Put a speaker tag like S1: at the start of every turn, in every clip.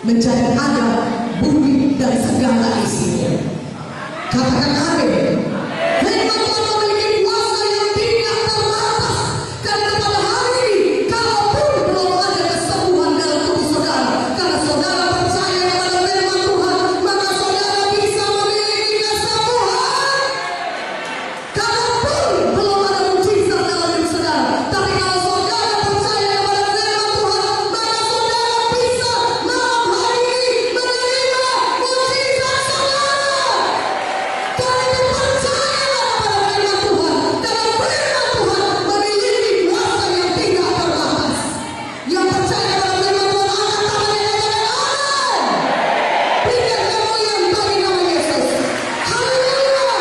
S1: menjadi ada bumi dan segala isinya. Katakan amin. Firman Tuhan memiliki kuasa yang tidak terbatas. Dan pada hari ini, kalaupun belum ada kesembuhan dalam tubuh saudara, karena saudara percaya kepada firman Tuhan, maka saudara bisa memiliki kesembuhan. Kalaupun belum ada mujizat dalam hidup saudara, tapi kalau saudara percaya kepada firman Tuhan, maka saudara bisa malam hari ini menerima mujizat saudara. Karena itu percayalah pada firman Tuhan, karena firman Tuhan memiliki kuasa yang tidak terbatas. Yang percaya pada firman Tuhan angkat tangannya dan katakan amin. Berikan kemuliaan bagi nama Yesus. Haleluya.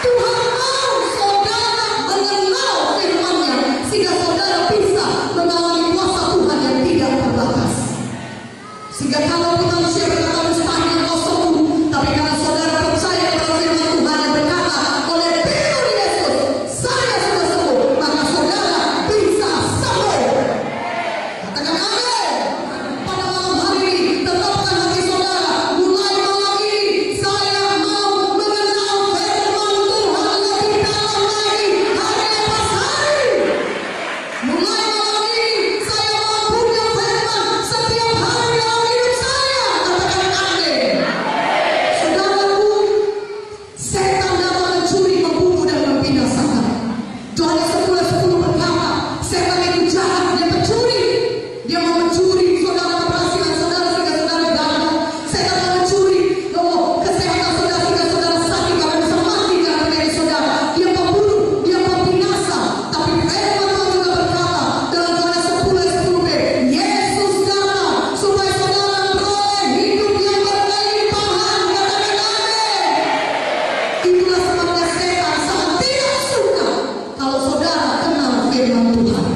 S1: Tuhan mau saudara mengenal firman-Nya sehingga saudara bisa mengalami kuasa Tuhan yang tidak terbatas. Sehingga kalau manusia berkata mustahil kau sembuh, tapi karena saudara percaya kepada firman Tuhan yang berkata oleh firman Yesus saya sudah sembuh, maka saudara bisa sembuh. Katakan amin. Pada malam hari ini tetapkan hati saudara, mulai malam ini saya mau mengenal firman Tuhan lebih dalam lagi hari lepas hari. Mulai malam ini saya mau punya firman setiap hari dalam hidup saya. Katakan amin. Saudaraku, setan dapat mencuri, membunuh dan membinasakan. Yohanes 10:10 berkata, setan itu jahat, dia pencuri. Dia mau mencuri saudara keberhasilan saudara sehingga saudara gagal. Setan mau mencuri kesehatan saudara sehingga saudara sakit karena bisa mati karena diri saudara. Dia pembunuh, dia pembinasa. Tapi firman Tuhan juga berkata dalam Yohanes 10:10b, Yesus datang supaya saudara beroleh hidup yang berkelimpahan. Katakan amin. Itulah sebabnya setan sangat tidak suka kalau saudara kenal firman Tuhan.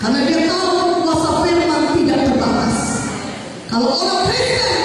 S1: Karena dia tahu kuasa firman tidak terbatas. Kalau orang Kristen